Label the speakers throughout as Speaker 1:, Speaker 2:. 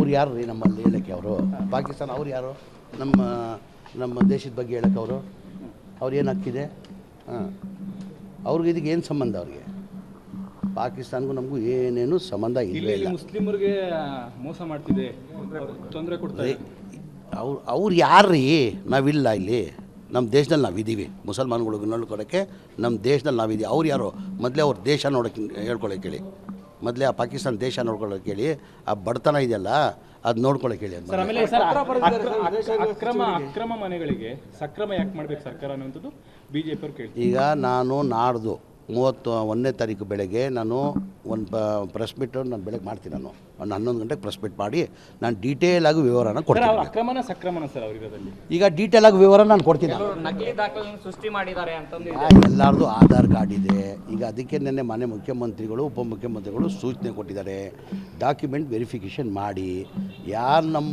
Speaker 1: ಅವ್ರು ಯಾರು ರೀ ನಮ್ಮಲ್ಲಿ ಹೇಳೋಕ್ಕೆ? ಅವರು ಪಾಕಿಸ್ತಾನ ಅವ್ರು ಯಾರು? ನಮ್ಮ ದೇಶದ ಬಗ್ಗೆ ಹೇಳೋಕ್ಕೆ ಅವ್ರು ಏನು ಹಕ್ಕಿದೆ? ಅವ್ರಿಗೆ ಇದಕ್ಕೆ ಏನು ಸಂಬಂಧ? ಅವ್ರಿಗೆ ಪಾಕಿಸ್ತಾನಗೂ ನಮಗೂ ಏನೇನು ಸಂಬಂಧ ಇಲ್ಲವೇ ಇಲ್ಲ.
Speaker 2: ಮುಸ್ಲಿಮರಿಗೆ ಮೋಸ ಮಾಡ್ತಿದೆ, ತೊಂದರೆ ಕೊಡ್ತಾರೆ.
Speaker 1: ಅವ್ರು ಯಾರು ರೀ? ನಾವಿಲ್ಲ ಇಲ್ಲಿ, ನಮ್ಮ ದೇಶದಲ್ಲಿ ನಾವಿದ್ದೀವಿ. ಮುಸಲ್ಮಾನ್ಗಳಿಗೆ ನೋಡ್ಕೊಳಕ್ಕೆ ನಮ್ಮ ದೇಶದಲ್ಲಿ ನಾವಿದ್ದೀವಿ. ಅವ್ರು ಯಾರು? ಮೊದಲೇ ಅವ್ರ ದೇಶ ನೋಡೋಕ್ಕೆ ಹೇಳ್ಕೊಳಕ್ಕೆ ಹೇಳಿ. ಮೊದಲೇ ಆ ಪಾಕಿಸ್ತಾನ ದೇಶ ನೋಡ್ಕೊಳ್ಳೋಕೆ ಹೇಳಿ. ಆ ಬಡತನ ಇದೆಯಲ್ಲ ಅದು ನೋಡ್ಕೊಳ್ಳೋಕೆ ಹೇಳಿ.
Speaker 2: ಅಕ್ರಮ ಮನೆಗಳಿಗೆ ಸಕ್ರಮ ಯಾಕೆ ಮಾಡ್ಬೇಕು ಸರ್ಕಾರ ಅನ್ನೋಂಥದ್ದು ಬಿಜೆಪಿ ಅವ್ರು ಕೇಳ್ತಾರೆ.
Speaker 1: ಈಗ ನಾನು ನಾಡ್ದು 31ನೇ ತಾರೀಕು ಬೆಳಗ್ಗೆ ನಾನು ಒಂದು ಪ್ರೆಸ್ ಮೀಟ್ ನಾನು ಬೆಳಗ್ಗೆ ಮಾಡ್ತೀನಿ. ನಾನು ಒಂದು 11 ಗಂಟೆಗೆ ಪ್ರೆಸ್ ಮೀಟ್ ಮಾಡಿ ನಾನು ಡೀಟೇಲ್ ಆಗಿ ವಿವರನ ಕೊಡ್ತೀನಿ.
Speaker 2: ಅಕ್ರಮನ ಸಕ್ರಮನ ಸರ್ ಅವರಿರೋದಲ್ಲಿ
Speaker 1: ಈಗ ಡೀಟೇಲ್ ಆಗಿ ವಿವರ ನಾನು ಕೊಡ್ತೀನಿ.
Speaker 3: ನಕಲಿ ದಾಖಲೆಗಳನ್ನು ಸೃಷ್ಟಿ ಮಾಡಿದ್ದಾರೆ ಅಂತಂದು
Speaker 1: ಎಲ್ಲರದು ಆಧಾರ್ ಕಾರ್ಡ್ ಇದೆ. ಈಗ ಅದಕ್ಕೆ ನೆನ್ನೆ ಮಾನ್ಯ ಮುಖ್ಯಮಂತ್ರಿಗಳು ಉಪಮುಖ್ಯಮಂತ್ರಿಗಳು ಸೂಚನೆ ಕೊಟ್ಟಿದ್ದಾರೆ. ಡಾಕ್ಯುಮೆಂಟ್ ವೆರಿಫಿಕೇಷನ್ ಮಾಡಿ ಯಾರು ನಮ್ಮ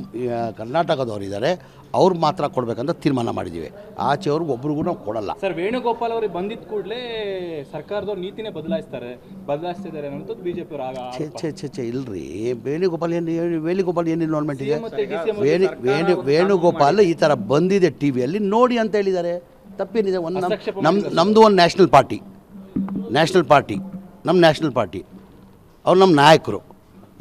Speaker 1: ಕರ್ನಾಟಕದವ್ರು ಇದ್ದಾರೆ ಅವ್ರು ಮಾತ್ರ ಕೊಡಬೇಕಂತ ತೀರ್ಮಾನ ಮಾಡಿದ್ದೀವಿ. ಆಚೆಯವ್ರಿಗೆ ಒಬ್ರಿಗೂ ನಾವು ಕೊಡಲ್ಲ.
Speaker 2: ಸರ್ ವೇಣುಗೋಪಾಲ್ ಅವ್ರಿಗೆ ಬಂದಿದ್ದ ಕೂಡಲೇ ಸರ್ಕಾರದವ್ರು ನೀತಿನೇ ಬದಲಾಯಿಸ್ತಿದ್ದಾರೆ ಅನ್ನೋದು ಬಿಜೆಪಿ
Speaker 1: ಛೇ ಇಲ್ರಿ. ವೇಣುಗೋಪಾಲ್ ಏನು ಇನ್ವಾಲ್ವ್ಮೆಂಟ್ ಇದೆ? ವೇಣುಗೋಪಾಲ್ ಈ ಥರ ಬಂದಿದೆ ಟಿ ವಿಯಲ್ಲಿ ನೋಡಿ ಅಂತ ಹೇಳಿದ್ದಾರೆ. ತಪ್ಪೇನಿದೆ? ನಮ್ಮದು ಒಂದು ನ್ಯಾಷನಲ್ ಪಾರ್ಟಿ ನಮ್ಮ ನ್ಯಾಷನಲ್ ಪಾರ್ಟಿ ಅವ್ರು ನಮ್ಮ ನಾಯಕರು.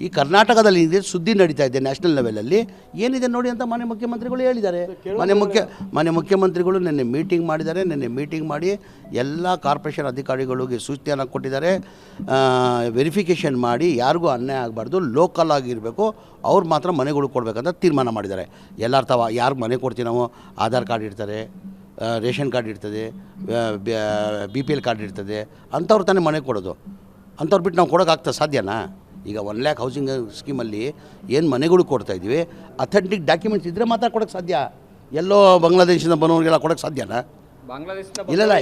Speaker 1: ಈ ಕರ್ನಾಟಕದಲ್ಲಿ ಇದೆ ಸುದ್ದಿ ನಡೀತಾ ಇದೆ ನ್ಯಾಷನಲ್ ಲೆವೆಲಲ್ಲಿ, ಏನಿದೆ ನೋಡಿ ಅಂತ ಮಾನ್ಯ ಮುಖ್ಯಮಂತ್ರಿಗಳು ಹೇಳಿದ್ದಾರೆ. ಮಾನ್ಯ ಮುಖ್ಯಮಂತ್ರಿಗಳು ನಿನ್ನೆ ಮೀಟಿಂಗ್ ಮಾಡಿದ್ದಾರೆ. ನಿನ್ನೆ ಮೀಟಿಂಗ್ ಮಾಡಿ ಎಲ್ಲ ಕಾರ್ಪೊರೇಷನ್ ಅಧಿಕಾರಿಗಳಿಗೆ ಸೂಚನೆಯನ್ನು ಕೊಟ್ಟಿದ್ದಾರೆ. ವೆರಿಫಿಕೇಷನ್ ಮಾಡಿ ಯಾರಿಗೂ ಅನ್ಯಾಯ ಆಗಬಾರ್ದು, ಲೋಕಲ್ ಆಗಿರಬೇಕು, ಅವ್ರು ಮಾತ್ರ ಮನೆಗಳು ಕೊಡಬೇಕಂತ ತೀರ್ಮಾನ ಮಾಡಿದ್ದಾರೆ. ಎಲ್ಲಾರ್ಥವ ಯಾರಿಗೆ ಮನೆ ಕೊಡ್ತೀವಿ ನಾವು? ಆಧಾರ್ ಕಾರ್ಡ್ ಇರ್ತಾರೆ, ರೇಷನ್ ಕಾರ್ಡ್ ಇರ್ತದೆ, BPL ಕಾರ್ಡ್ ಇರ್ತದೆ, ಅಂಥವ್ರು ತಾನೇ ಮನೆ ಕೊಡೋದು. ಅಂಥವ್ರು ಬಿಟ್ಟು ನಾವು ಕೊಡೋಕ್ಕಾಗ್ತದೆ? ಸಾಧ್ಯನಾ? ಈಗ 1 lakh ಹೌಸಿಂಗ್ ಸ್ಕೀಮಲ್ಲಿ ಏನು ಮನೆಗಳು ಕೊಡ್ತಾಯಿದ್ವಿ, ಅಥೆಂಟಿಕ್ ಡಾಕ್ಯುಮೆಂಟ್ಸ್ ಇದ್ದರೆ ಮಾತ್ರ ಕೊಡೋಕ್ಕೆ ಸಾಧ್ಯ. ಎಲ್ಲೋ ಬಾಂಗ್ಲಾದೇಶದಿಂದ ಬರೋರಿಗೆಲ್ಲ ಕೊಡೋಕ್ಕೆ ಸಾಧ್ಯನಾ? ಇಲ್ಲ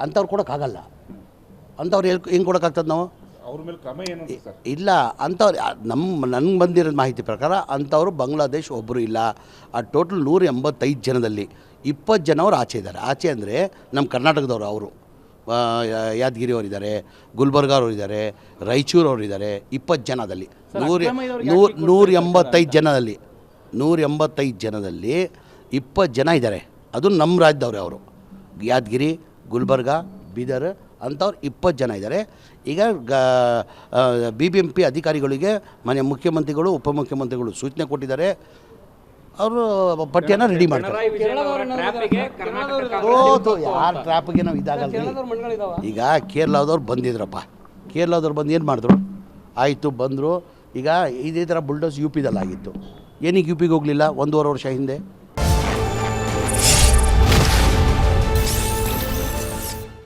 Speaker 1: ಅಂಥವ್ರು ಕೊಡೋಕ್ಕಾಗಲ್ಲ. ಅಂಥವ್ರು ಹೆಂಗೆ ಕೊಡೋಕ್ಕಾಗ್ತದೆ ನಾವು?
Speaker 4: ಅವ್ರ ಮೇಲೆ ಕ್ರಮ ಏನು ಸರ್?
Speaker 1: ಇಲ್ಲ ಅಂಥವ್ರು ನನಗೆ ಬಂದಿರೋ ಮಾಹಿತಿ ಪ್ರಕಾರ ಅಂಥವ್ರು ಬಾಂಗ್ಲಾದೇಶ್ ಒಬ್ಬರು ಇಲ್ಲ. ಆ ಟೋಟಲ್ 185 ಜನದಲ್ಲಿ 20 ಜನ ಅವ್ರು ಆಚೆ ಇದ್ದಾರೆ. ಆಚೆ ಅಂದರೆ ನಮ್ಮ ಕರ್ನಾಟಕದವರು. ಅವರು ಯಾದಗಿರಿ ಅವರಿದ್ದಾರೆ, ಗುಲ್ಬರ್ಗ ಅವರಿದ್ದಾರೆ, ರಾಯಚೂರು ಅವರಿದ್ದಾರೆ. 20 ಜನದಲ್ಲಿ 185 ಜನದಲ್ಲಿ 20 ಜನ ಇದ್ದಾರೆ. ಅದು ನಮ್ಮ ರಾಜ್ಯದವ್ರೆ. ಅವರು ಯಾದಗಿರಿ, ಗುಲ್ಬರ್ಗ, ಬೀದರ್ ಅಂಥವ್ರು 20 ಜನ ಇದ್ದಾರೆ. ಈಗ BBMP ಅಧಿಕಾರಿಗಳಿಗೆ ಮಾನ್ಯ ಮುಖ್ಯಮಂತ್ರಿಗಳು ಉಪಮುಖ್ಯಮಂತ್ರಿಗಳು ಸೂಚನೆ ಕೊಟ್ಟಿದ್ದಾರೆ. ಅವರು ಪಟ್ಟಿಯನ್ನು ರೆಡಿ ಮಾಡ್ತಾರೆ. ಯಾರು ಟ್ರ್ಯಾಪ್ಗೆ ನಾವು ಇದಾಗಲ್ಲ. ಈಗ ಕೇರಳದವ್ರು ಬಂದಿದ್ರಪ್ಪ, ಕೇರಳದವ್ರು ಬಂದು ಏನು ಮಾಡಿದ್ರು? ಆಯಿತು ಬಂದರು. ಈಗ ಇದೇ ಥರ ಬುಲ್ಡೋಸ್ UPದಲ್ಲಿ ಆಗಿತ್ತು. ಏನಕ್ಕೆ UPಗೆ ಹೋಗಲಿಲ್ಲ 1.5 ವರ್ಷ ಹಿಂದೆ?